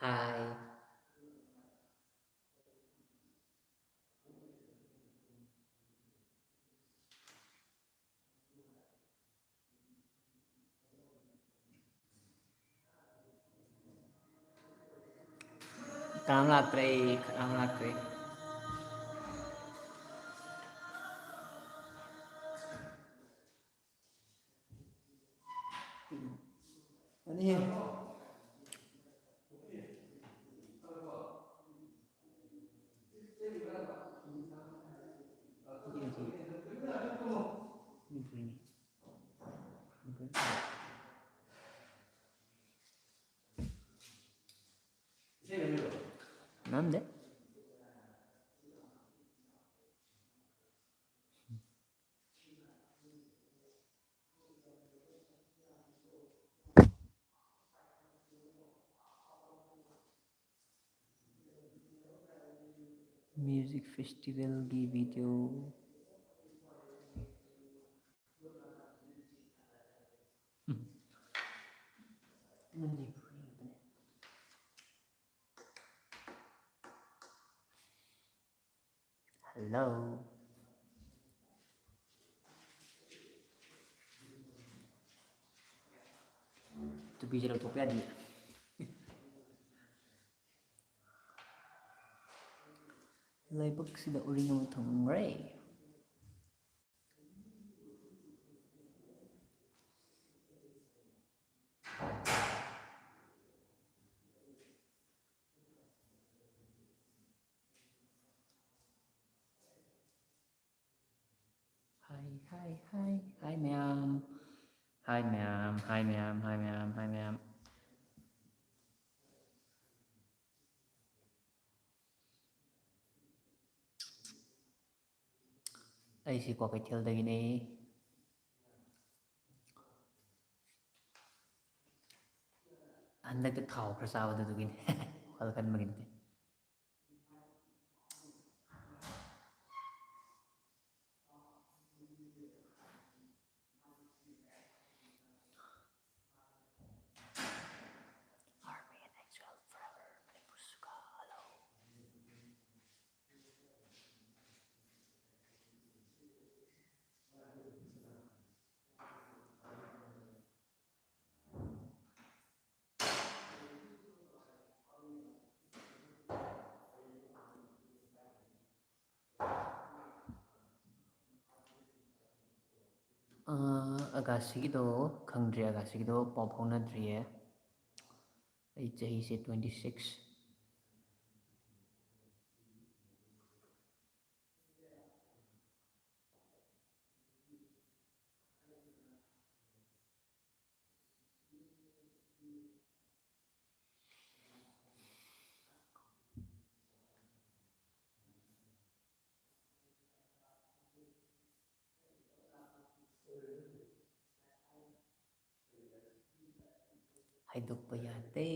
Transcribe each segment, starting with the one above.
Hai. Kanam lakre, kanam lakre. Ani. Nande? Music festival की video. Hello. Tu bicara topik aja. Laibak sida uring mo thongray. Hi ma'am. Hi ma'am. Hi ma'am. Hi ma'am. Hi ma'am. ꯑꯩꯁꯤ ꯀ꯭ꯋꯥꯀꯩꯊꯦꯜꯗꯒꯤꯅꯦ ꯍꯟꯗꯛꯇ ꯊꯥꯎ ꯈꯔ ꯆꯥꯕꯗꯨꯗꯨꯒꯤꯅꯦ ꯋꯥꯈꯜ ꯈꯟꯕꯒꯤ ꯅꯠꯇꯦ ꯑꯒꯥꯁꯤꯒꯤꯗꯣ ꯈꯪꯗ꯭ꯔꯤ ꯑꯒꯥꯁꯤꯒꯤꯗꯣ ꯄꯥꯎ ꯐꯥꯎꯅꯗ꯭ꯔꯤꯌꯦ ꯑꯩ ꯆꯍꯤꯁꯦ 26 ꯍꯥꯏꯗꯣꯛꯄ ꯌꯥꯗꯦ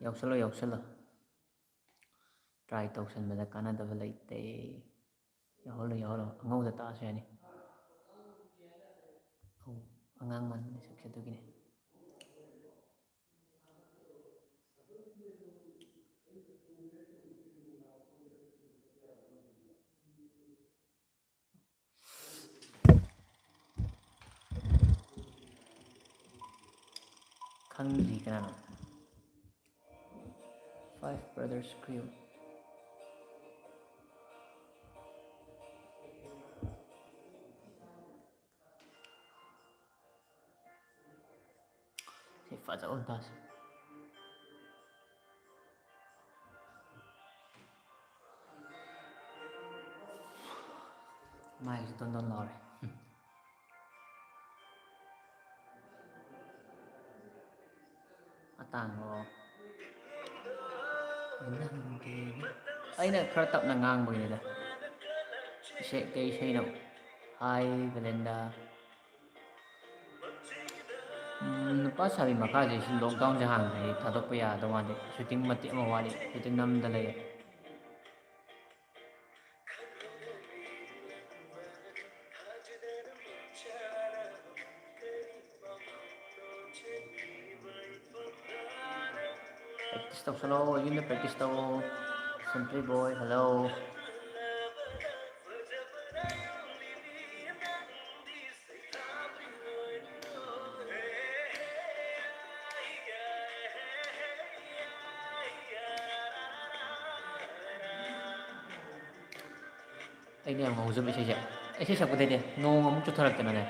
ꯌꯥꯎꯁꯜꯂꯣ ꯌꯥꯎꯁꯜꯂꯣ ꯇ꯭ꯔꯥꯏ ꯇꯧꯁꯟꯕꯗ ꯀꯥꯟꯅꯗꯕ ꯂꯩꯇꯦ ꯌꯥꯎꯍꯜꯂꯣ ꯌꯥꯎꯍꯜꯂꯣ ꯑꯉꯧꯗ ꯇꯥꯛꯑꯁꯨ ꯌꯥꯅꯤ ꯑꯉꯥꯡ ꯃꯥꯟꯕꯅꯦ ꯁꯛꯁꯦ ꯑꯗꯨꯒꯤꯅꯦ ꯈꯪꯗ꯭ꯔꯤ ꯀꯅꯥꯅꯣ 5 Brothers Crew ꯁꯤ ꯐꯖꯕ ꯇꯥꯁꯤ ꯃꯥꯏꯁꯤ ꯗꯣꯟ ꯂꯥꯎꯔꯦ ꯑꯇꯥꯡꯕꯣ ꯑꯩꯅ ꯈꯔ ꯇꯞꯅ ꯉꯥꯡꯕꯒꯤꯅꯤꯗ ꯀꯩ ꯏꯁꯩꯅꯣ Hi Belinda. Nupa sabi makaje si lockdown jahan hai thadok pa ya do wale shooting mati ama wale shooting nam dalay. Practice talk solo, yun na practice talk. Sentry boy, hello. Ini yang mau zoom isa. Isa sa putih deh. Nong amu cutar ka na ne.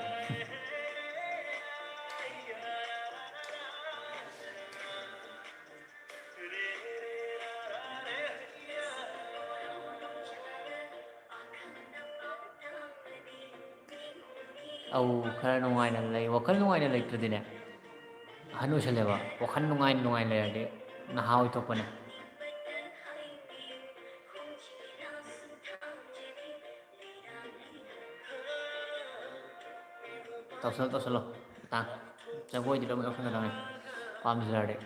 Au khara nungai na lay. Wakal nungai na lay tradi ne. Hanu sa leba. Wakal nungai lay ade. Nahaw ito pa ne. Tau solo. Tang. Jagoy di dalam aku na lang. Pam zare.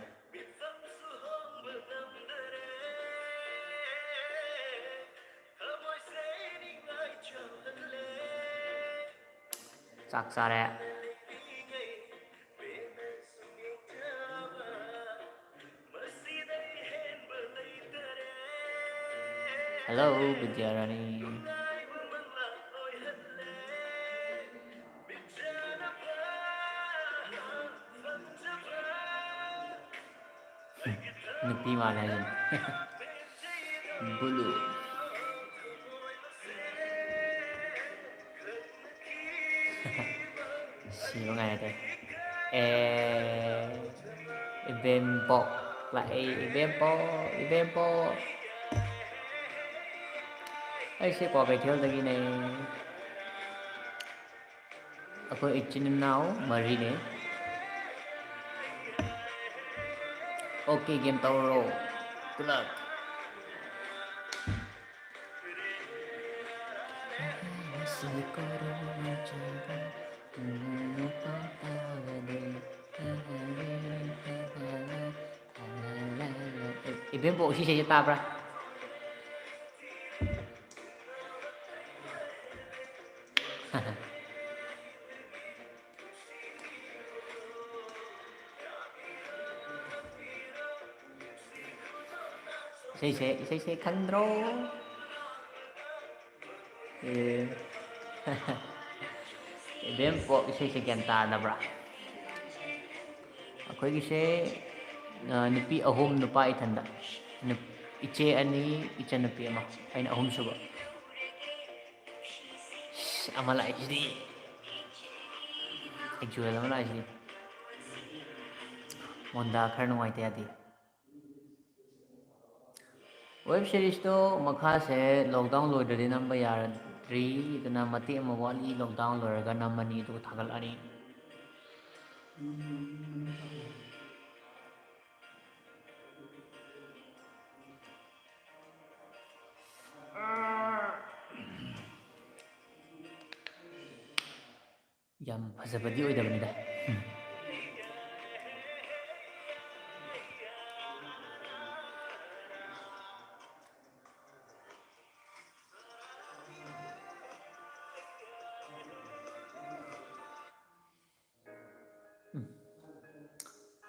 Sak sare. Hello, Bidyarani. Nupi mana yun? Bulu. Siapa ngai ate? Ibempo. Ibempo. Ay si ko bekel lagi ne. Ako ichinin now, mari ne. Okay, game tawro. Good luck. Ibempo si siya tabra. Say kandro. Ibempo say ganta na bra. Ako'y gise nupi ahom nupa itanda. Iche ani icha nupi ama. Ayna ahom suba. Amala isdi. Actual amala isdi. Monda khar nuai te adi. Web series to makha se lockdown loidari namba yaradri idana mati ama wali lockdown loiraga namani to thagal ani. Yam fazabadi oidabanida.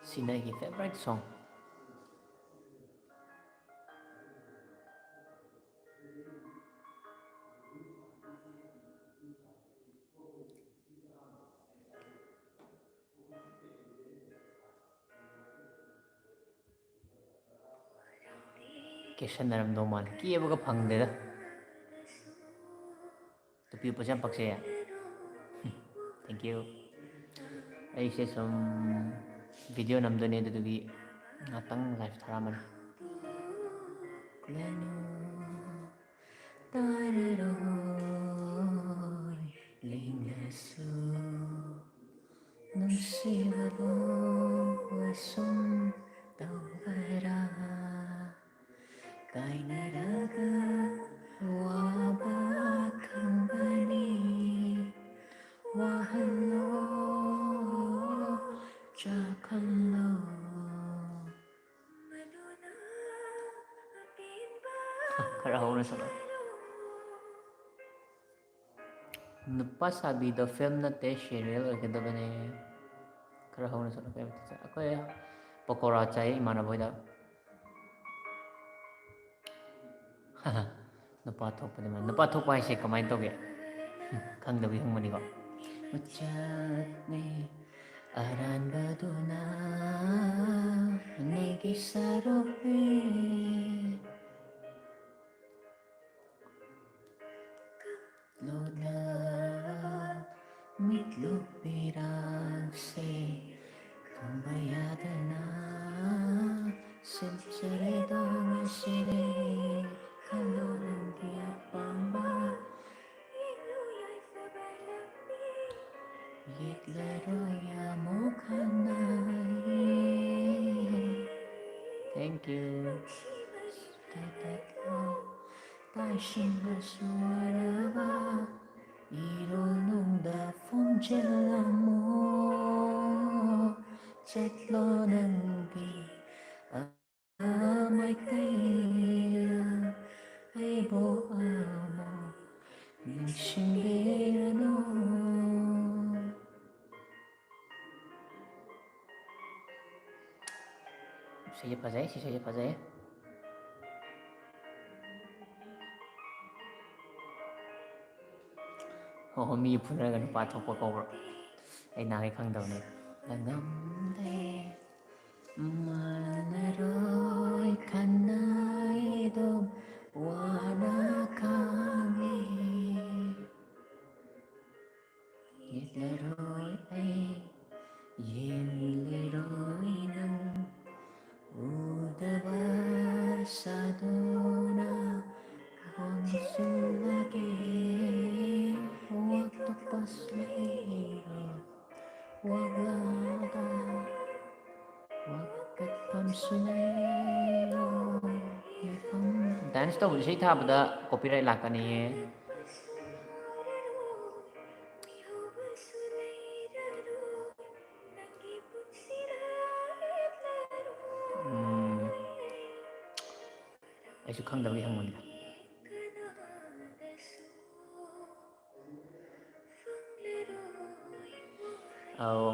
Sinagi favorite song. Keshan naram do man. Ki abaga phangde da. To pi pacham pakse ya. Thank you. Ay se som video namdane dugi ngatang live tharaman. Lingasu nusibabo wasum tawara kainaraga wabakambani khara hona sala nupa sabi the film na te serial oigedabane khara hona sala kai akoi pakora chai imana boida nupa thokpane man nupa thokpa haise kamai toge khangdabi hangmani ko uchatne aranbaduna negi sarope lona mitlupirang se kambayadana silsaredang sire kalorang kiapamba yitlaroya mokhanai. Thank you. Taishinasuaraba irunungda fungjelamo chetlonangi Maikel aibo amo nishingerano. Saya pa saya. Mi phunraga nupa thokpa kawra ai nagai khangdawne ngamde manaroi khanai dom wana khange yetlaroi ai yenleroi nang udaba saduna konsulage waktu pas lero waglaga wakat pamsulero dance tawbudi sei thabada copyright lakani aisu khangdabagi hangmonida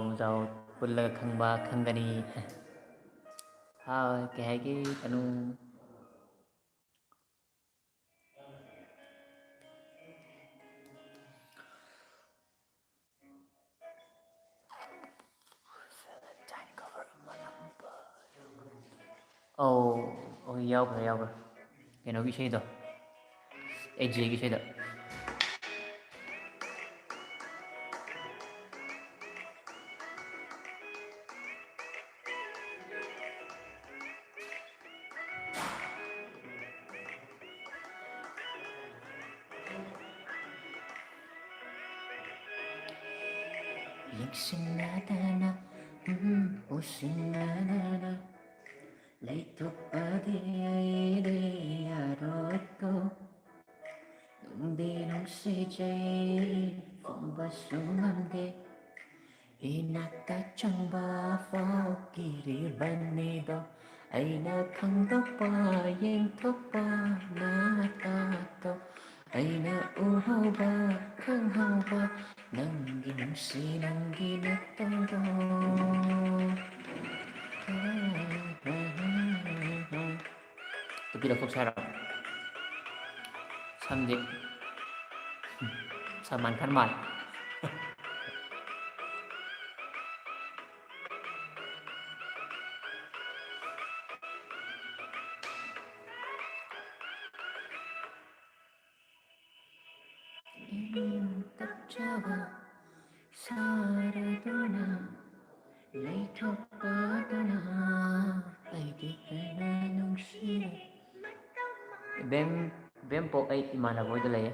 muzau pullaga khangba khangani kay haigi kanu yaubra kenogi isaido AJgi isaida Yeksinadana usinadana Leitopade aire arotko Nungdinong sejay Kumbasumande Inakachangba Fakiribanido Aina kangdopa Yengtopa Natato Aina uhoba Kanghoba Nangginong sinangginatoro Tapi dah sarap samdik Salman Khan mal Terjawab saraduna Leitopadana Aidikananong sila Bem po ay imana boy dalay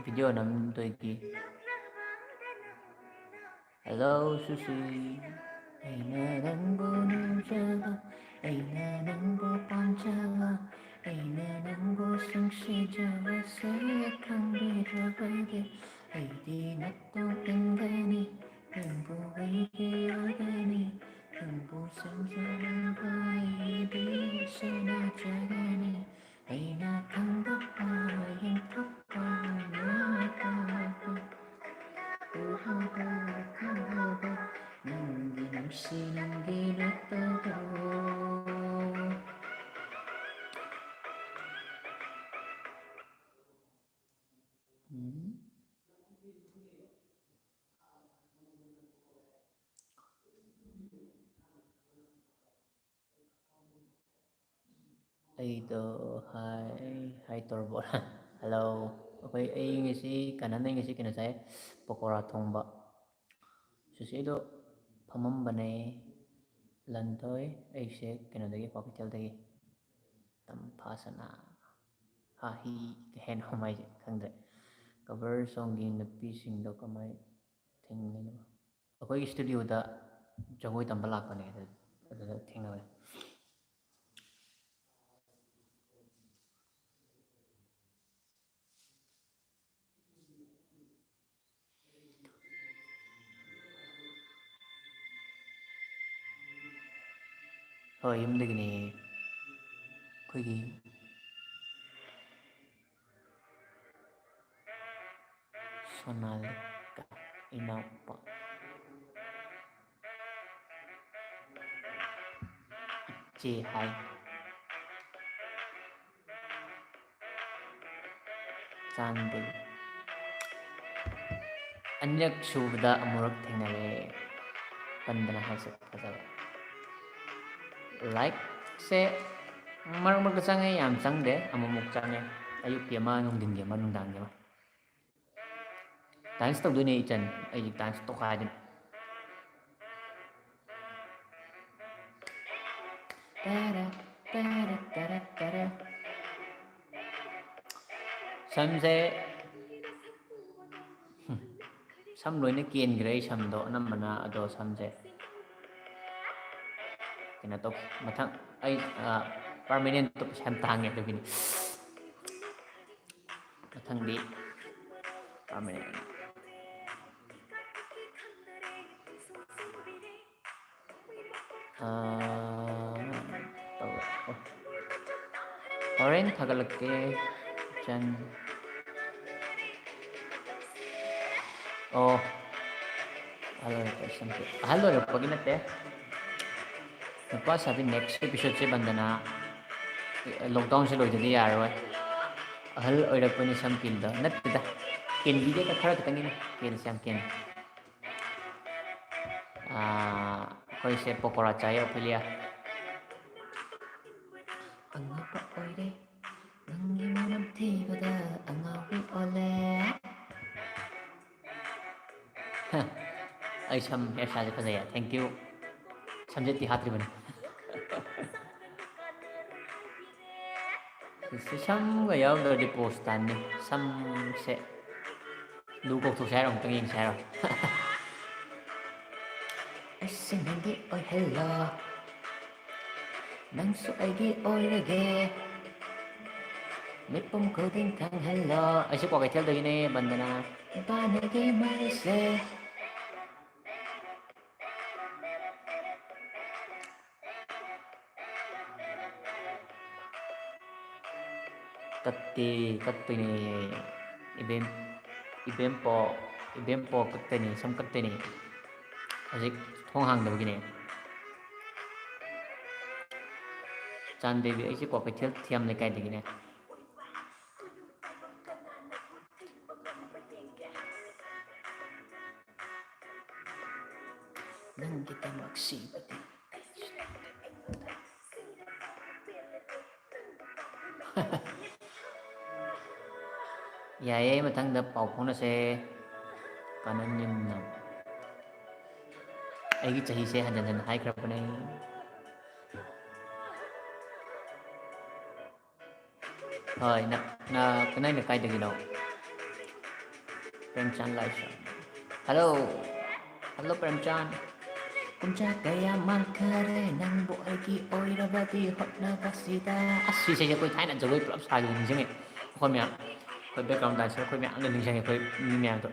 video nam toiki Hello Susi Aina nangbo nangjaga Aina nangbo panjaga Aina nangbo sangsijaga Saya Kamdoubiribage Aidi natong pinggani Kambo aiki agani Kambo sangjaga Aidi sanajagani Aina kangdapa ꯑꯩꯗꯣ ꯍꯥꯏ Torbot hello ꯑꯩꯈꯣꯏ ꯑꯩ ꯉꯁꯤ ꯀꯅꯥꯅ ꯉꯁꯤ ꯀꯩꯅꯣ ꯆꯥꯏ ꯄꯀꯣꯔꯥ ꯊꯣꯡꯕ ꯁꯤꯁꯤꯗꯣ ꯐꯝꯃꯝꯕꯅꯦ ꯂꯟꯊꯣꯏ ꯑꯩꯁꯦ ꯀꯩꯅꯣꯗꯒꯤ ꯀ꯭ꯋꯥꯀꯩꯊꯦꯜꯗꯒꯤ ꯇꯝꯐꯥꯁꯅꯥ ꯍꯤ ꯍꯦꯟ ꯍꯣꯃꯥꯏꯁꯦ ꯈꯪꯗ꯭ꯔꯦ ꯀꯕꯔ ꯁꯣꯡꯒꯤ ꯅꯨꯄꯤꯁꯤꯡꯗꯣ ꯀꯃꯥꯏ ꯊꯦꯡꯅꯩꯅꯣ ꯑꯩꯈꯣꯏꯒꯤ ꯏꯁꯇꯨꯗꯤꯑꯣꯗ ꯖꯒꯣꯏ ꯇꯝꯕ ꯂꯥꯛꯄꯅꯦ ꯑꯗꯨꯗ ꯊꯦꯡꯅꯕꯅꯦ ꯍꯣꯏ ꯌꯨꯝꯗꯒꯤꯅꯦ ꯑꯩꯈꯣꯏꯒꯤ ꯁꯣꯅꯥꯂꯤꯀꯥ ꯏꯅꯥꯎꯄꯥ ꯏꯆꯦ ꯍꯥꯏ ꯆꯥꯟꯗꯦꯜ ꯑꯅꯤꯔꯛ ꯁꯨꯕꯗ ꯑꯃꯨꯔꯛ ꯊꯦꯡꯅꯔꯦ ꯄꯟꯗꯅ ꯍꯥꯏꯁꯦ ꯐꯖꯕ ꯂꯥꯏꯛꯁꯦ ꯃꯔꯛ ꯃꯔꯛꯇ ꯆꯪꯉꯦ ꯌꯥꯝ ꯆꯪꯗꯦ ꯑꯃꯨꯛꯃꯨꯛ ꯆꯪꯉꯦ ꯑꯌꯨꯛꯀꯤ ꯑꯃ ꯅꯨꯡꯊꯤꯟꯒꯤ ꯑꯃ ꯅꯨꯡꯗꯥꯡꯒꯤ ꯑꯃ ꯗꯥꯟꯁ ꯇꯧꯗꯣꯏꯅꯦ ꯏꯆꯟ ꯑꯩꯗꯤ ꯗꯥꯟꯁ ꯇꯧꯈꯥꯏꯗꯣꯏꯅꯤ ꯁꯝꯁꯦ ꯁꯝ ꯂꯣꯏꯅ ꯀꯦꯟꯈ꯭ꯔꯦ ꯑꯩ ꯁꯝꯗꯣ ꯑꯅꯝꯕꯅ ꯑꯗꯣ ꯁꯝꯁꯦ ꯀꯩꯅꯣ ꯇꯧ ꯃꯊꯪ ꯑꯩ ꯄꯥꯔꯃꯤꯅꯦꯟꯇꯣ ꯄꯩꯁꯥ ꯌꯥꯝ ꯇꯥꯡꯉꯦ ꯑꯗꯨꯒꯤꯅꯤ ꯃꯊꯪꯗꯤ ꯄꯥꯔꯃꯤꯅꯦꯟ ꯍꯣꯔꯦꯟ ꯊꯥꯒꯠꯂꯛꯀꯦ ꯆꯟ ꯑꯣ ꯑꯍꯜ ꯑꯣꯏꯔꯛꯄꯒꯤ ꯅꯠꯇꯦ ꯅꯨꯄꯥ ꯁꯥꯕꯤ ꯅꯦꯛꯁ ꯑꯦꯄꯤꯁꯣꯗꯁꯦ ꯕꯟꯗꯅꯥ ꯂꯣꯛꯗꯥꯎꯟꯁꯦ ꯂꯣꯏꯗꯗꯤ ꯌꯥꯔꯔꯣꯏ ꯑꯍꯜ ꯑꯣꯏꯔꯛꯄꯅꯤ ꯁꯝ ꯀꯦꯟꯕ ꯅꯠꯇꯦꯗ ꯀꯦꯟꯕꯤꯗꯦꯗ ꯈꯔ ꯈꯛꯇꯪꯒꯤꯅꯤ ꯀꯦꯟꯁꯦ ꯌꯥꯝ ꯀꯦꯟ ꯑꯩꯈꯣꯏꯁꯦ ꯄꯀꯣꯔꯥ ꯆꯥꯏ ꯑꯣꯐꯤꯂꯤꯌꯥ ꯑꯉꯛꯄ ꯑꯣꯏꯔꯦ ꯅꯪꯒꯤ ꯃꯅꯝ ꯊꯤꯕꯗ ꯑꯉꯥꯎꯕꯤ ꯑꯣꯜꯂꯦ ꯑꯩ ꯁꯝ ꯍꯤꯌꯔ ꯁ꯭ꯇꯥꯏꯜꯁꯦ ꯐꯖꯩꯌꯦ ꯊꯦꯡꯛ ꯌꯨ ꯁꯝꯖꯦꯠꯇꯤ ꯍꯥꯠꯇ꯭ꯔꯤꯕꯅꯤ ꯁꯝꯒ ꯌꯥꯎꯗ꯭ꯔꯗꯤ ꯄꯣꯁ ꯇꯥꯅꯤ ꯁꯝꯁꯦ ꯂꯨ ꯀꯣꯛꯊꯣꯛꯁꯦ ꯍꯥꯏꯔꯣ ꯑꯃꯨꯛꯇꯪ ꯌꯦꯡꯁꯦ ꯍꯥꯏꯔꯣ ꯑꯩꯁꯦ ꯅꯪꯒꯤ ꯑꯣꯏꯍꯜꯂꯣ ꯅꯪꯁꯨ ꯑꯩꯒꯤ ꯑꯣꯏꯔꯒꯦ ꯃꯤꯄꯨꯝ ꯈꯨꯗꯤꯡ ꯈꯪꯍꯜꯂꯣ ꯑꯩꯁꯦ ꯀ꯭ꯋꯥꯀꯩꯊꯦꯜꯗꯒꯤꯅꯦ ꯕꯟꯗꯅꯥ ꯏꯕꯥꯅꯤꯒꯤ ꯃꯔꯤꯁꯦ ꯀꯠꯇꯦ ꯀꯠꯇꯣꯏꯅꯦ ꯏꯕꯦꯝꯄꯣꯛ ꯀꯛꯇꯣꯏꯅꯤ ꯁꯝ ꯀꯛꯇꯣꯏꯅꯤ ꯍꯧꯖꯤꯛ ꯊꯣꯡ ꯍꯥꯡꯗꯕꯒꯤꯅꯦ ꯆꯥꯟꯗꯦꯜꯒꯤ ꯑꯩꯁꯦ ꯀ꯭ꯋꯥꯀꯩꯊꯦꯜ ꯊꯤꯌꯥꯝ ꯂꯩꯀꯥꯏꯗꯒꯤꯅꯦ ꯅꯪꯒꯤꯗꯃꯛ ꯁꯤꯕꯗꯤ ꯌꯥꯏꯌꯦ ꯃꯊꯪꯗ ꯄꯥꯎ ꯐꯥꯎꯅꯁꯦ ꯀꯥꯅꯟꯌꯨꯝꯅꯝ ꯑꯩꯒꯤ ꯆꯍꯤꯁꯦ ꯍꯟꯖꯟ ꯍꯟꯖꯟ ꯍꯥꯏꯈ꯭ꯔꯕꯅꯦ ꯍꯣꯏ ꯅꯪꯅ ꯀꯥꯏꯗꯒꯤꯅꯣ ꯄ꯭ꯔꯦꯝꯆꯥꯟ ꯂꯥꯏꯁ꯭ꯔꯝ ꯍꯜꯂꯣ ꯍꯜꯂꯣ ꯄ꯭ꯔꯦꯝꯆꯥꯟ ꯄꯨꯡꯆꯥ ꯀꯌꯥ ꯃꯥꯡꯈꯔꯦ ꯅꯪꯕꯨ ꯑꯩꯒꯤ ꯑꯣꯏꯔꯕꯗꯤ ꯍꯣꯠꯅꯕꯁꯤꯗ ꯑꯁ ꯁꯤꯁꯦ ꯑꯩꯈꯣꯏ ꯊꯥꯏꯅ ꯖꯒꯣꯏ ꯄꯨꯂꯞ ꯁꯥꯈꯤꯕ ꯅꯤꯡꯁꯤꯡꯉꯦ ꯑꯩꯈꯣꯏ ꯃꯌꯥꯝ ꯑꯩꯈꯣꯏ ꯕꯦꯛꯒ꯭ꯔꯥꯎꯟ ꯗꯥꯟꯁꯔ ꯑꯩꯈꯣꯏ ꯃꯌꯥꯝꯅ ꯅꯤꯡꯁꯤꯡꯉꯦ ꯑꯩꯈꯣꯏ ꯃꯤ ꯃꯌꯥꯝꯗꯣ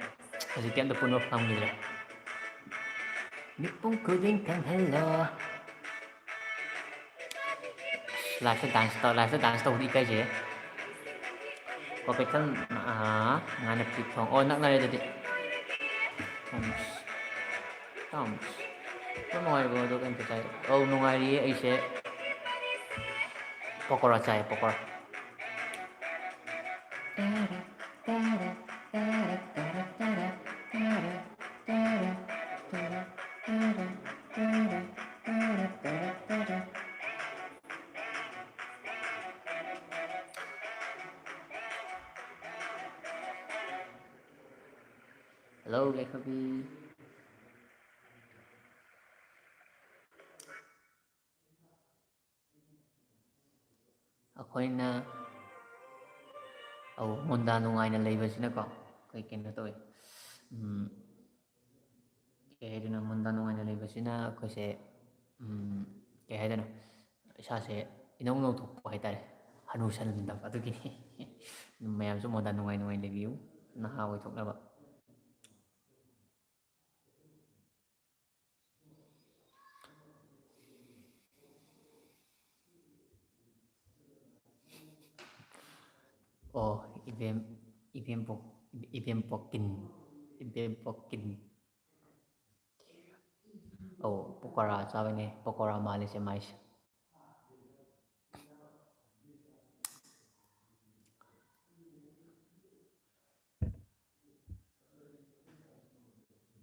ꯍꯧꯖꯤꯛꯇꯤ ꯑꯝꯇ ꯄꯨꯟꯕ ꯐꯪꯈꯤꯗ꯭ꯔꯦ ꯃꯤꯄꯨꯝ ꯈꯨꯗꯤꯡ ꯈꯪꯍꯜꯂꯣ ꯂꯥꯏꯐꯇ ꯗꯥꯟꯁ ꯇꯧꯕꯗꯤ ꯏꯀꯥꯏꯖꯩꯌꯦ ꯀ꯭ꯋꯥꯀꯩꯊꯦꯜ ꯉꯥꯅꯄꯤ ꯊꯣꯡ ꯑꯣ ꯅꯛꯅꯔꯦ ꯑꯗꯨꯗꯤ ꯇꯝꯁ nungaibo do kan ta chai. Oh nungairi aise pokora chai pokora. Hello Lekhabi. Akoina munda nungaina leibasina ko kai ken to ke heduna munda nungaina leibasina koise ke heduna isase inong nong thokpo haitare hanu sanindam adugini mayamsu munda nungai nungai leibiu naha oi thoknaba oh ibem pok ibem pokin ibem pokin oh pokora sabane pokora malise mais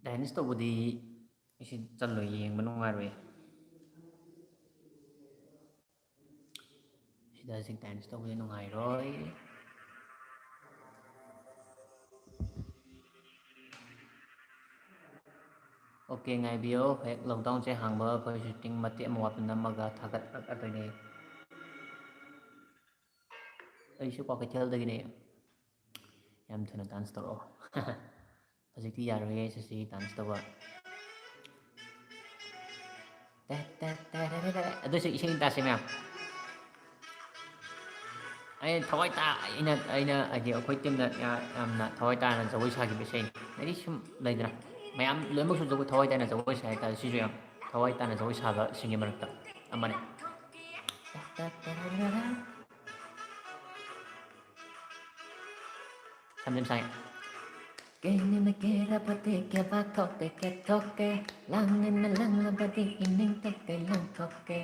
dance to budi isi chalo yeng manungarwe sida sing dance to budi nungai roi okay ngai bio hek lockdown se hangba phoi shooting mate mo apna namaga thagat atone aisu ko kethel dagine yam thana dance to hojikti yaroye sisi dance to ba adu se ising ta se ma'am ai thawai ta aina agi akhoi timna yamna thawai ta na jawai sagi be sei nari sum laidra mayam loimok su jawai thawai ta na jawai sai ta sisu yam thawai ta na jawai saga singe marakta amane samjam sai Kene kera pati ke bakote ke toke langin lang labadi ining toke lang toke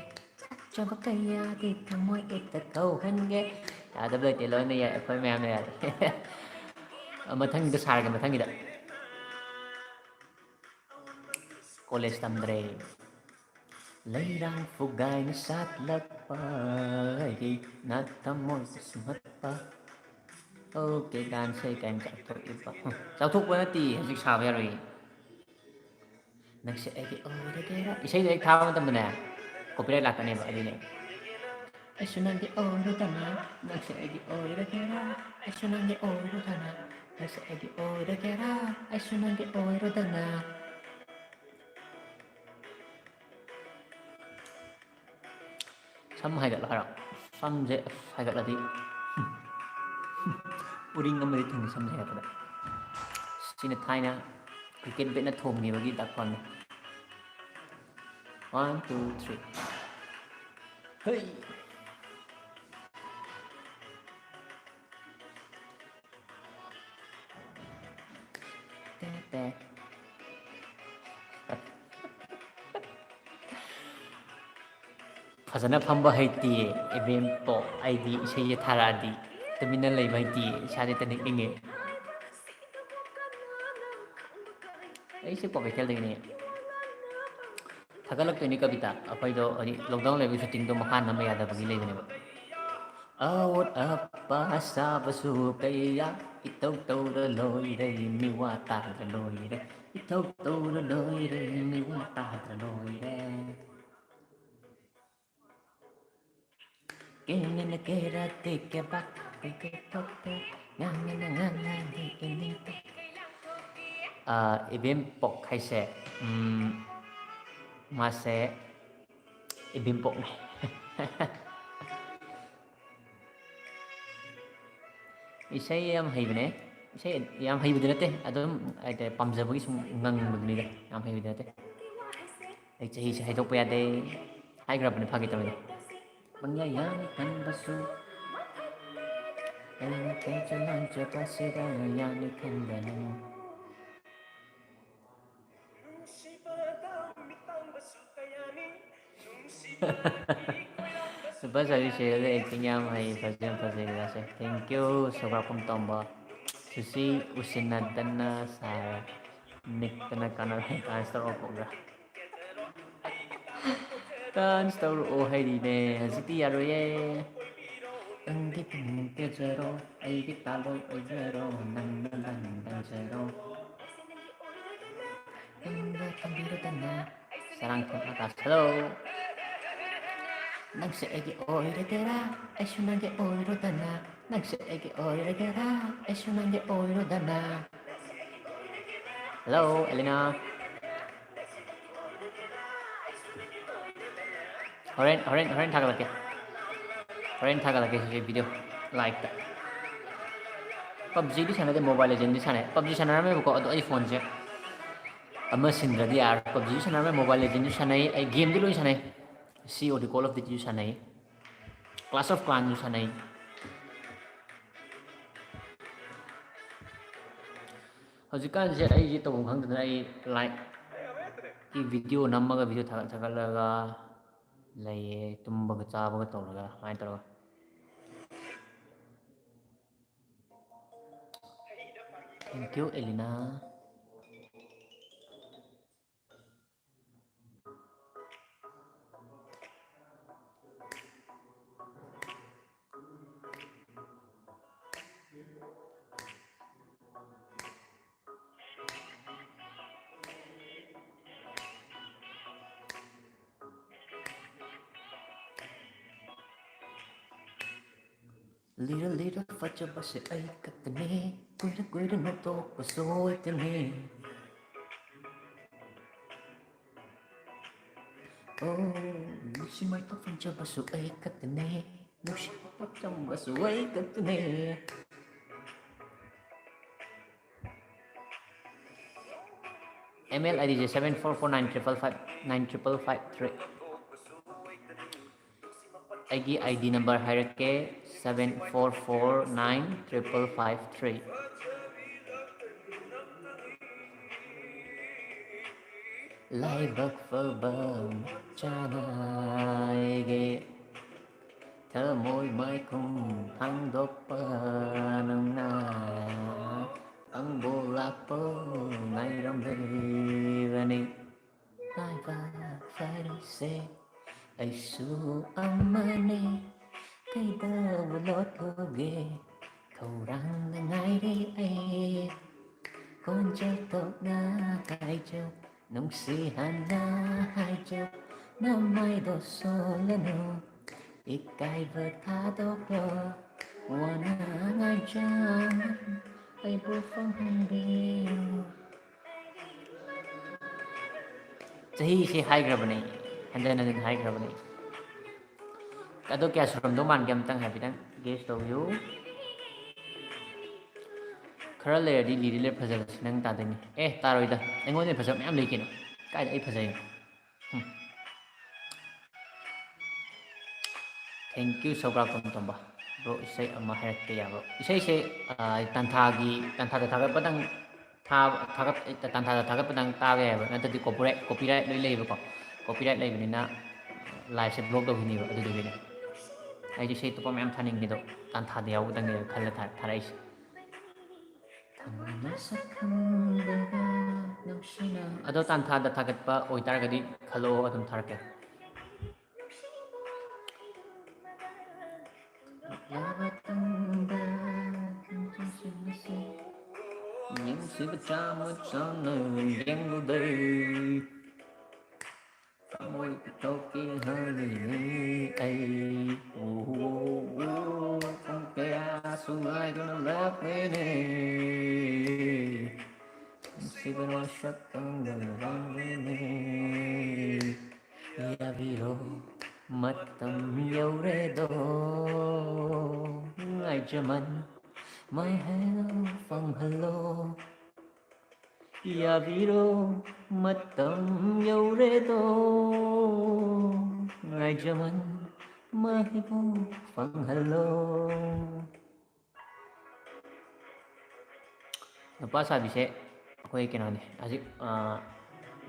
cho có cây thì thằng môi ít tật cầu hơn ghê tập lời chỉ lỗi này vậy phải mềm này mà thằng cái sai cái mà thằng gì đó college tâm đề lấy đang phục gai nó sát lấp bài đi nát tâm môi mất ba ok đàn xây cảnh chặt thôi sao thúc với tí dịch sao vậy rồi nãy sẽ cái ôi cái đó xây đấy thao tâm nè copyright lạc cái này vậy đi này Asunange oro tana, nagsegi oro kera. Asunange oro tana, nagsegi oro kera. Asunange oro tana. Sam hay gọi là sam dễ hay gọi là gì? Uring ngâm đi thằng sam dễ rồi. Xin được thay na, cricket biết nó thùng gì mà ghi đặc phần. 1, 2, 3. Hey. Fazana phamba haiti event po id isei tharadi tamina leiba haiti sade tanik ninge ai se po bekel dine thagalak tini kavita apai do ani lockdown lebi shooting do makan nama yada bagi leibane ba awot apa sabasu kaya itau tau loi re mi wa ta loi re itau tau loi re mi wa ta loi re Kenen kera teke bak teke toke ngang di ini ibim pok hay se mase ibim pok này isai yam hay bene isai yam hay bene te adom ai te pamjabagi sum ngang bugni de yam hay bene te ai chahi se hay tok pa de hay gra bene phagi tamne Pangyayari kan basu Elang ke jalan coba sedayani kan dalam Super Savi Shayla acting yam hay Fazil. Thank you, Sobrakum Tomba. Susi Usinadana Sara. Niktana Kana Answer Opogra. Answer O Haydine, City Aroye. Ang giting zero, ay gitaloy o zero, nang zero. Ang kambiro na, sarang kong atas. Hello! Nagseegi oiretera, esunange oiro dana. Nagseegi oiretera, esunange oiro dana. Hello, Elena. Horen tagalake. Horen tagalake si video. Like that. PUBG di sana de Mobile Legends di sana. PUBG sana में को तो iPhone से. अमर सिंद्रा दी यार PUBG sana में Mobile Legends di sana ay game di lo sana. COD Call of Duty di sana. Clash of Clans di sana. हजिकान से आई तो खंगदना आई लाइक की वीडियो नम्मगा वीडियो थागलगा लये तुम्बगा चाबगा तौरगा माय तौरगा थैंक यू एलिना Little fajaba se ay katne kuira no to pasoy tene oh lusi mai to fajaba su ay katne lusi fajaba su ay katne ML ID 7449559553 आईगी ID नंबर हायरके 74495553 लाइबक फबम चानायगे थमोय माइकुम हांगदोपा नंगना अंगबोलापो नाइरमबेवनी लाइबा फाइरसे ऐसु अमने कैदव लोटोगे खौरांग नाइरे ऐ Konjak tok na haijo nung si hana haijo na mai do solano ikai vertado lo wana ngajam ai bu phong hanbiu chahi se hai grabani handana din hai grabani kado kya suram do man gam tang habitan guess to you खरा लेरदी लीरी ले फजब नंग तादनी ए तारोइदा एंगोने फजब ma'am लेकिन काय आई फजय thank you सोब्रा come तंबा bro इसे अमा हेक के याबो इसे तंथा थागत पदंग था थागत तंथा थागत पदंग तावे है नतदि कॉपीराइट लई लेबको कॉपीराइट लेबनिना लाइव से ब्लॉक दौहिनी अदु दुबिने आई से तो मैम थानिंग निदो तंथा दे याव दंग खल्ला थाराइस अदो तांथादा थागतपा ओइतारगदी खलो अदुम थारके những sự bất cha mất sao nơi đen vô đây môi câu kia hơi ai không kể xuống ai tôi nó lép bên này si bên ngoài sắc tăng gần vang bên này ya viro mất tâm yêu rê đô ngày cho mình my hello from hello ya viro mất tâm yêu rê đô ngày cho mình my hello from hello napa sabi se akhoi kenani aji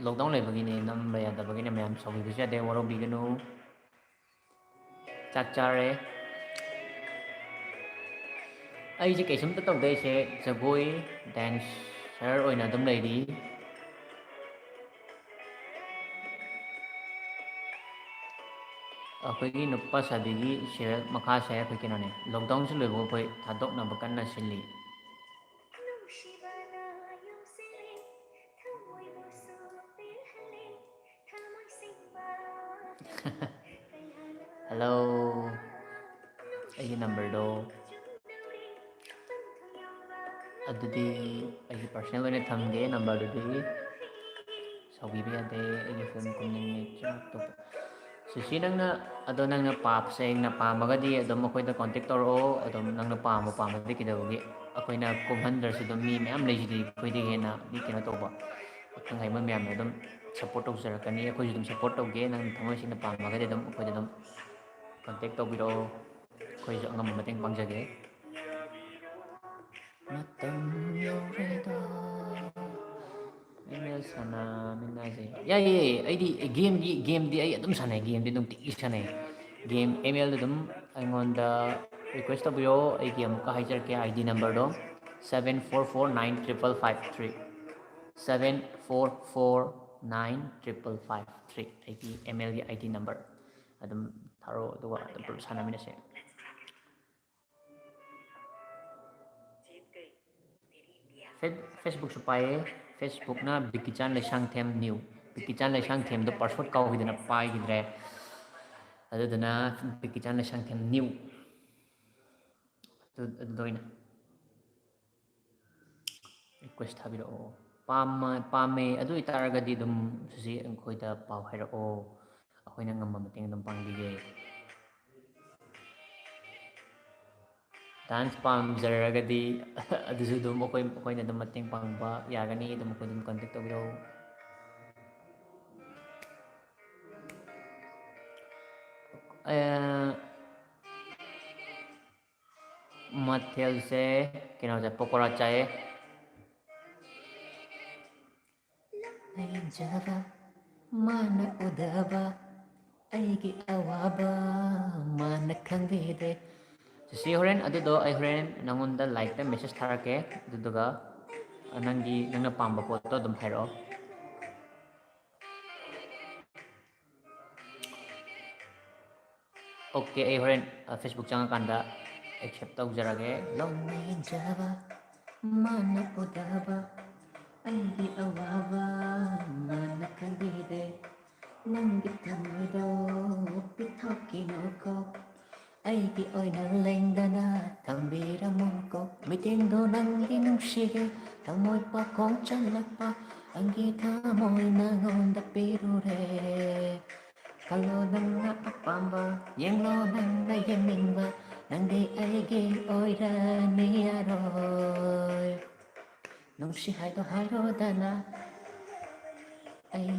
lockdown le bagini nam ba ya da bagini mayam sabi bisa de waro bigano ꯆꯥꯛ ꯆꯥꯔꯦ ꯑꯩꯁꯦ ꯀꯩꯁꯨꯝꯇ ꯇꯧꯗꯦ ꯑꯩꯁꯦ ꯖꯒꯣꯏ dancer ꯑꯣꯏꯅ ꯑꯗꯨꯝ ꯂꯩꯔꯤ ꯑꯩꯈꯣꯏꯒꯤ ꯅꯨꯄꯥ ꯁꯥꯕꯤꯒꯤ ꯁꯦꯔꯦꯜ ꯃꯈꯥꯁꯦ ꯑꯩꯈꯣꯏ ꯀꯩꯅꯣꯅꯦ ꯂꯣꯛꯗꯥꯎꯟꯁꯨ ꯂꯣꯏꯕ ꯑꯩꯈꯣꯏ ꯊꯥꯗꯣꯛꯅꯕ ꯀꯟꯅ ꯁꯤꯜꯂꯤ ꯍꯜꯂꯣ ꯑꯩꯒꯤ ꯅꯝꯕꯔꯗꯣ ꯑꯗꯨꯗꯤ ꯑꯩꯒꯤ ꯄꯥꯔꯁꯣꯅꯦꯜ ꯑꯣꯏꯅ ꯊꯝꯒꯦ ꯅꯝꯕꯔꯗꯨꯗꯤ ꯁꯥꯎꯕꯤꯕ ꯌꯥꯗꯦ ꯑꯩꯒꯤ ꯐꯤꯂꯝ ꯀꯨꯝꯅꯤꯡꯉꯦ ꯆꯥꯛꯇꯣꯞꯄ ꯁꯤꯁꯤ ꯅꯪꯅ ꯑꯗꯣ ꯅꯪꯅ ꯁꯦꯡꯅ ꯄꯥꯝꯃꯒꯗꯤ ꯑꯗꯨꯝ ꯑꯩꯈꯣꯏꯗ ꯀꯣꯟꯇꯦꯛ ꯇꯧꯔꯛꯑꯣ ꯑꯗꯨꯝ ꯅꯪꯅ ꯄꯥꯝꯃꯗꯤ ꯀꯩꯗꯧꯕꯒꯤ ꯑꯩꯈꯣꯏꯅ ꯀꯨꯝꯍꯟꯗ꯭ꯔꯁꯨ ꯑꯗꯨꯝ ꯃꯤ ꯃꯌꯥꯝ ꯂꯩꯁꯤꯗꯤ ꯑꯩꯈꯣꯏꯗꯒꯤ ꯍꯦꯟꯅ ꯃꯤ ꯀꯩꯅꯣ ꯇꯧꯕ ꯑꯈꯪ ꯑꯍꯩꯕ ꯃꯌꯥꯝꯅ ꯑꯗꯨꯝ ꯁꯞꯄꯣꯔꯠ ꯇꯧꯖꯔꯛꯀꯅꯤ ꯑꯩꯈꯣꯏꯁꯨ ꯑꯗꯨꯝ ꯁꯞꯄꯣꯔꯠ ꯇꯧꯒꯦ ꯅꯪ ꯊꯃꯣꯏ ꯁꯦꯡꯅ ꯄꯥꯝꯃꯒꯗꯤ ꯑꯗꯨꯝ ꯑꯩꯈꯣꯏꯗ ꯑꯗꯨꯝ ꯀꯣꯟꯇꯦꯛ ꯇꯧꯕꯤꯔꯛꯑꯣ ꯑꯩꯈꯣꯏꯁꯨ ꯑꯉꯝꯕ ꯃꯇꯦꯡ ꯄꯥꯡꯖꯒꯦ ꯃꯇꯝ ꯌꯧꯔꯦꯗꯣ ꯏꯃꯦꯜ ꯁꯥꯟꯅꯃꯤꯟꯅꯁꯦ ꯌꯥꯏꯌꯦ ꯑꯩꯗꯤ ꯒꯦꯝꯗꯤ ꯑꯩ ꯑꯗꯨꯝ ꯁꯥꯟꯅꯩ ꯒꯦꯝꯗꯤ ꯅꯨꯡꯇꯤꯒꯤ ꯁꯥꯟꯅꯩ ꯒꯦꯝ ꯑꯦꯝ ꯑꯦꯜꯗ ꯑꯗꯨꯝ ꯑꯩꯉꯣꯟꯗ ꯔꯤꯀ꯭ꯋꯦꯁ ꯇꯧꯕꯤꯔꯛꯑꯣ ꯑꯩꯒꯤ ꯑꯃꯨꯛꯀ ꯍꯥꯏꯖꯔꯛꯀꯦ ꯑꯥꯏ ꯗꯤ ꯅꯝꯕꯔꯗꯣ 74495553 74495553 ꯑꯩꯒꯤ M algae I D number ꯑꯗꯨꯝ ꯊꯥꯔꯛꯑꯣ ꯑꯗꯨꯒ ꯑꯗꯨꯝ ꯄꯨꯂꯞ ꯁꯥꯟꯅꯃꯤꯟꯅꯁꯦ ꯐꯦꯁꯕꯨꯛꯁꯨ ꯄꯥꯏꯌꯦ ꯐꯦꯁꯕꯨꯛꯅ ꯕꯤꯀꯤꯆꯥꯟ ꯂꯩꯁꯥꯡꯊꯦꯝ ꯅ꯭ꯌꯨ ꯕꯤꯀꯤꯆꯥꯟ ꯂꯩꯁꯥꯡꯊꯦꯝꯗꯣ ꯄꯥꯁꯋꯥꯔꯗ ꯀꯥꯎꯈꯤꯗꯅ ꯄꯥꯏꯈꯤꯗ꯭ꯔꯦ ꯑꯗꯨꯗꯨꯅ ꯕꯤꯀꯤꯆꯥꯟ ꯂꯩꯁꯥꯡꯊꯦꯝ ꯅ꯭ꯌꯨ ꯑꯗꯨꯗ ꯑꯣꯏꯅ ꯔꯤꯀ꯭ꯋꯦꯁ ꯊꯥꯕꯤꯔꯛꯑꯣ ꯄꯥꯝꯃꯦ ꯑꯗꯨ ꯑꯣꯏꯇꯥꯔꯒꯗꯤ ꯑꯗꯨꯝ ꯍꯧꯖꯤꯛ ꯑꯩꯈꯣꯏꯗ ꯄꯥꯎ ꯍꯥꯏꯔꯛꯑꯣ ꯑꯩꯈꯣꯏꯅ ꯉꯝꯕ ꯃꯇꯦꯡ ꯑꯗꯨꯝ ꯄꯥꯡꯕꯤꯒꯦ ꯗꯥꯟꯁ ꯄꯥꯝꯖꯔꯒꯗꯤ ꯑꯗꯨꯁꯨ ꯑꯗꯨꯝ ꯑꯩꯈꯣꯏꯅ ꯑꯗꯨꯝ ꯃꯇꯦꯡ ꯄꯥꯡꯕ ꯌꯥꯒꯅꯤ ꯑꯗꯨꯝ ꯑꯩꯈꯣꯏ ꯑꯗꯨꯝ ꯀꯟꯇꯦꯛ ꯇꯧꯕꯤꯔꯛꯎ ꯃꯊꯦꯜꯁꯦ ꯀꯩꯅꯣꯁꯦ ꯄꯀꯣꯔꯥ ꯆꯥꯏꯌꯦ ꯂꯩꯖꯕ ꯃꯥꯅ ꯎꯗꯕ ꯑꯩꯒꯤ ꯑꯋꯥꯕ ꯃꯥꯅ ꯈꯪꯕꯤꯗꯦ ꯁꯤ ꯍꯣꯔꯦꯟ ꯑꯗꯨꯗꯣ ꯑꯩ ꯍꯣꯔꯦꯟ ꯅꯪꯉꯣꯟꯗ ꯂꯥꯏꯛꯇ ꯃꯦꯁꯦꯁ ꯊꯥꯔꯛꯀꯦ ꯑꯗꯨꯗꯨꯒ ꯅꯪꯅ ꯄꯥꯝꯕ ꯄꯣꯠꯇꯣ ꯑꯗꯨꯝ ꯍꯥꯏꯔꯛꯑꯣ ꯑꯣꯀꯦ ꯑꯩ ꯍꯣꯔꯦꯟ ꯐꯦꯁꯕꯨꯛ ꯆꯪꯉꯀꯥꯟꯗ ꯑꯦꯛꯁꯦꯞ ꯇꯧꯖꯔꯒꯦ ꯂꯧꯅꯖꯕ ꯃꯥꯅ ꯎꯗꯕ ꯑꯩꯒꯤ ꯑꯋꯥꯕ ꯃꯥꯅ ꯈꯪꯕꯤꯗꯦ ꯅꯪꯒꯤ ꯊꯝꯃꯣꯏꯗꯣ ꯄꯤꯊꯣꯛꯈꯤꯅꯨꯀꯣ ꯑꯩꯒꯤ ꯑꯣꯏꯅ ꯂꯦꯡꯗꯅ ꯊꯝꯕꯤꯔꯝꯃꯨꯀꯣ ꯃꯤꯠꯌꯦꯡꯗꯣ ꯅꯪꯒꯤ ꯅꯨꯡꯁꯤꯒꯦ ꯊꯃꯣꯏ ꯄꯥꯈꯣꯡ ꯆꯜꯂꯛꯄ ꯑꯪꯒꯤ ꯊꯃꯣꯏ ꯅꯉꯣꯟꯗ ꯄꯤꯔꯨꯔꯦ ꯈꯜꯂꯣ ꯅꯪꯅ ꯑꯄꯥꯝꯕ ꯌꯦꯡꯂꯣ ꯅꯪꯅ ꯌꯦꯡꯅꯤꯡꯕ ꯅꯪꯗꯤ ꯑꯩꯒꯤ ꯑꯣꯏꯔꯅꯤ ꯌꯥꯔꯣꯏ ꯅꯨꯡꯁꯤ ꯍꯥꯏꯗꯣ ꯍꯥꯏꯔꯣꯗꯅ ꯑꯩ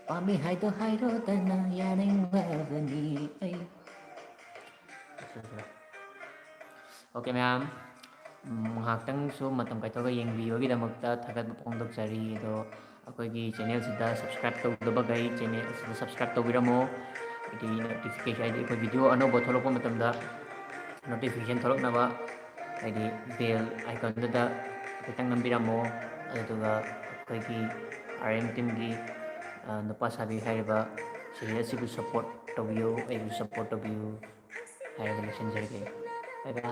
ꯄꯥꯝꯃꯤ ꯍꯥꯏꯗꯣ ꯍꯥꯏꯔꯣꯗꯅ ꯌꯥꯅꯤꯡꯂꯕꯅꯤ ꯑꯩ ꯑꯣꯀꯦ ꯃꯌꯥꯝ ꯉꯥꯏꯍꯥꯛꯇꯪꯁꯨ ꯃꯇꯝ ꯀꯥꯏꯊꯣꯛꯑꯒ ꯌꯦꯡꯕꯤꯕꯒꯤꯗꯃꯛꯇ ꯊꯥꯒꯠꯄ ꯐꯣꯡꯗꯣꯛꯆꯔꯤ ꯑꯗꯣ ꯑꯩꯈꯣꯏꯒꯤ ꯆꯦꯅꯦꯜꯁꯤꯗ ꯁꯕꯁꯀ꯭ꯔꯥꯏꯕ ꯇꯧꯗꯕꯈꯩ ꯆꯦꯅꯦꯜꯁꯤꯗ ꯁꯕꯁꯀ꯭ꯔꯥꯏꯕ ꯇꯧꯕꯤꯔꯝꯃꯣ ꯍꯥꯏꯗꯤ ꯅꯣꯇꯤꯐꯤꯀꯦꯁꯟ ꯍꯥꯏꯗꯤ ꯑꯩꯈꯣꯏ ꯚꯤꯗꯤꯑꯣ ꯑꯅꯧꯕ ꯊꯣꯛꯂꯛꯄ ꯃꯇꯝꯗ ꯅꯣꯇꯤꯐꯤꯀꯦꯁꯟ ꯊꯣꯛꯂꯛꯅꯕ ꯍꯥꯏꯗꯤ ꯕꯦꯜ ꯑꯥꯏꯀꯟꯗꯨꯗ ꯈꯤꯇꯪ ꯅꯝꯕꯤꯔꯝꯃꯣ ꯑꯗꯨꯒ ꯑꯩꯈꯣꯏꯒꯤ RM ꯇꯤꯝꯒꯤ ꯅꯨꯄꯥ ꯁꯥꯕꯤ ꯍꯥꯏꯔꯤꯕ ꯁꯤꯔꯤꯌꯜ ꯑꯁꯤꯕꯨ ꯁꯞꯄꯣꯔꯠ ꯇꯧꯕꯤꯌꯨ ꯑꯩꯕꯨ ꯁꯞꯄꯣꯔꯠ ꯇꯧꯕꯤꯌꯨ ꯍꯥꯏꯔꯒ ꯂꯣꯏꯁꯤꯟꯖꯔꯒꯦ ꯕꯥꯏ ꯕꯥꯏ